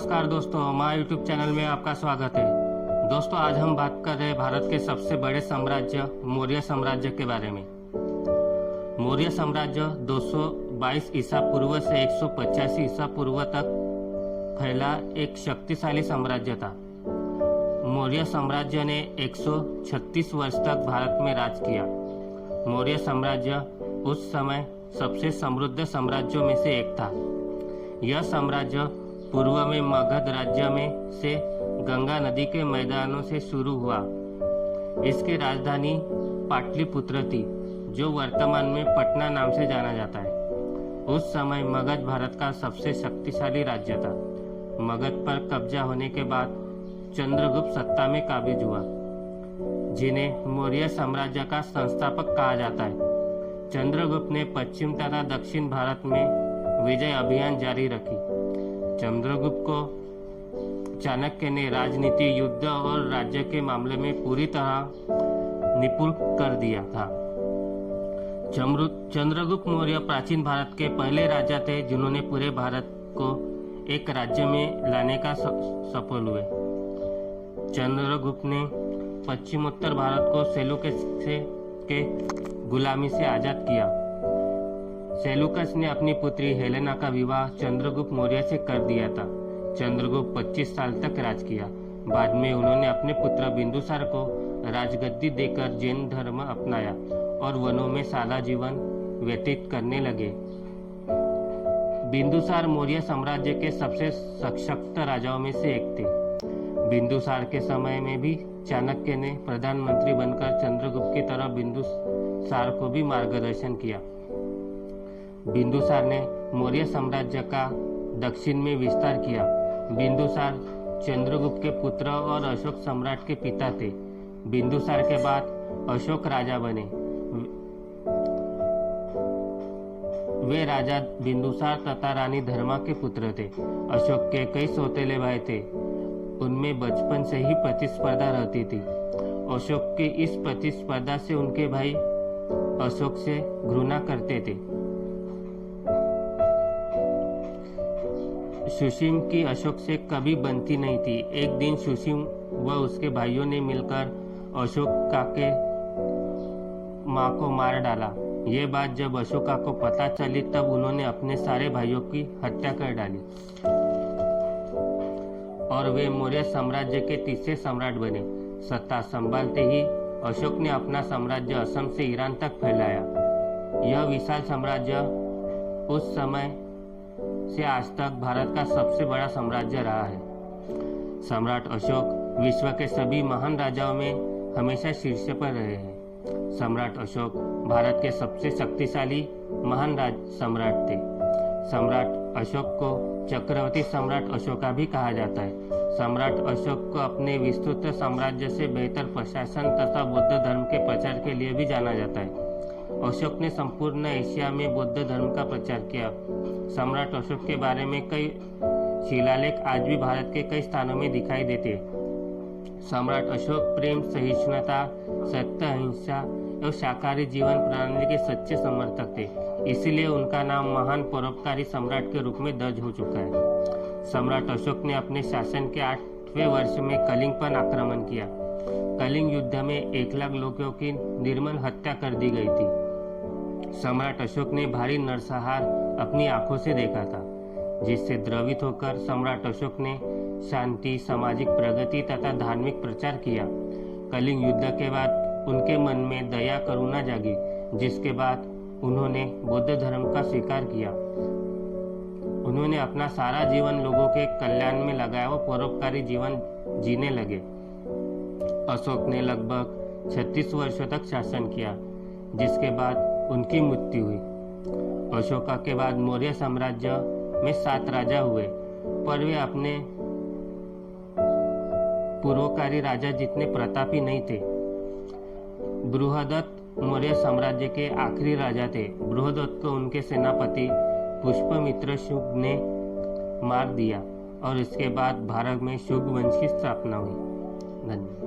नमस्कार दोस्तों, हमारे यूट्यूब चैनल में आपका स्वागत है। दोस्तों, आज हम बात कर रहे हैं भारत के सबसे बड़े साम्राज्य मौर्य साम्राज्य के बारे में। मौर्य साम्राज्य 222 ईसा पूर्व से 185 ईसा पूर्व तक फैला एक शक्तिशाली साम्राज्य था। मौर्य साम्राज्य ने 136 वर्ष तक भारत में राज किया। मौर्य साम्राज्य उस समय सबसे समृद्ध साम्राज्यों में से एक था। यह साम्राज्य पूर्व में मगध राज्य में से गंगा नदी के मैदानों से शुरू हुआ। इसकी राजधानी पाटलिपुत्र थी, जो वर्तमान में पटना नाम से जाना जाता है। उस समय मगध भारत का सबसे शक्तिशाली राज्य था। मगध पर कब्जा होने के बाद चंद्रगुप्त सत्ता में काबिज हुआ, जिन्हें मौर्य साम्राज्य का संस्थापक कहा जाता है। चंद्रगुप्त ने पश्चिम तथा दक्षिण भारत में विजय अभियान जारी रखी। चंद्रगुप्त को चाणक्य ने राजनीति, युद्ध और राज्य के मामले में पूरी तरह निपुण कर दिया था। चंद्रगुप्त मौर्य प्राचीन भारत के पहले राजा थे, जिन्होंने पूरे भारत को एक राज्य में लाने का सफल हुए। चंद्रगुप्त ने पश्चिमोत्तर भारत को सेलूकस के गुलामी से आजाद किया। सेलूकस ने अपनी पुत्री हेलेना का विवाह चंद्रगुप्त मौर्य से कर दिया था। चंद्रगुप्त 25 साल तक राज किया। बाद में उन्होंने अपने पुत्र बिंदुसार को राजगद्दी देकर जैन धर्म अपनाया और वनों में सादा जीवन व्यतीत करने लगे। बिंदुसार मौर्य साम्राज्य के सबसे सशक्त राजाओं में से एक थे। बिंदुसार के समय में भी चाणक्य ने प्रधानमंत्री बनकर चंद्रगुप्त की तरह बिंदुसार को भी मार्गदर्शन किया। बिंदुसार ने मौर्य साम्राज्य का दक्षिण में विस्तार किया। बिंदुसार चंद्रगुप्त के पुत्र और अशोक सम्राट के पिता थे। बिंदुसार के बाद अशोक राजा बने। वे राजा बिंदुसार तथा रानी धर्मा के पुत्र थे। अशोक के कई सौतेले भाई थे, उनमें बचपन से ही प्रतिस्पर्धा रहती थी। अशोक की इस प्रतिस्पर्धा से उनके भाई अशोक से घृणा करते थे। सुसीम की अशोक से कभी बनती नहीं थी। एक दिन सुसीम व उसके भाइयों ने मिलकर अशोका के मां को मार डाला। ये बात जब अशोका को पता चली, तब उन्होंने अपने सारे भाइयों की हत्या कर डाली और वे मौर्य साम्राज्य के तीसरे सम्राट बने। सत्ता संभालते ही अशोक ने अपना साम्राज्य असम से ईरान तक फैलाया। यह विशाल साम्राज्य उस समय से आज तक भारत का सबसे बड़ा साम्राज्य रहा है। सम्राट अशोक विश्व के सभी महान राजाओं में हमेशा शीर्ष पर रहे हैं। सम्राट अशोक भारत के सबसे शक्तिशाली महान सम्राट थे। सम्राट अशोक को चक्रवर्ती सम्राट अशोका भी कहा जाता है। सम्राट अशोक को अपने विस्तृत साम्राज्य से बेहतर प्रशासन तथा बौद्ध धर्म के प्रचार के लिए भी जाना जाता है। अशोक ने संपूर्ण एशिया में बौद्ध धर्म का प्रचार किया। सम्राट अशोक के बारे में कई शिलालेख आज भी भारत के कई स्थानों में दिखाई देते हैं। सम्राट अशोक प्रेम, सहिष्णुता, सत्य, अहिंसा और शाकाहारी जीवन प्रणाली के सच्चे समर्थक थे। इसीलिए उनका नाम महान परोपकारी सम्राट के रूप में दर्ज हो चुका है। सम्राट अशोक ने अपने शासन के 8वें वर्ष में कलिंग पर आक्रमण किया। कलिंग युद्ध में 1 लाख लोगों की निर्मम हत्या कर दी गई थी। सम्राट अशोक ने भारी नरसंहार अपनी आंखों से देखा था, जिससे द्रवित होकर सम्राट अशोक ने शांति, सामाजिक प्रगति तथा धार्मिक प्रचार किया। कलिंग युद्ध के बाद उनके मन में दया, करुणा जागी, जिसके बाद उन्होंने बौद्ध धर्म का स्वीकार किया। उन्होंने अपना सारा जीवन लोगों के कल्याण में लगाया और परोपकारी जीवन जीने लगे। अशोक ने लगभग 36 वर्षों तक शासन किया, जिसके बाद उनकी मृत्यु हुई। अशोका के बाद मौर्य साम्राज्य में 7 राजा हुए, पर वे अपने पूर्वकारी राजा जितने प्रतापी नहीं थे। बृहदत्त मौर्य साम्राज्य के आखिरी राजा थे। बृहदत्त को उनके सेनापति पुष्यमित्र शुंग ने मार दिया और इसके बाद भारत में शुंग वंश की स्थापना हुई। धन्यवाद।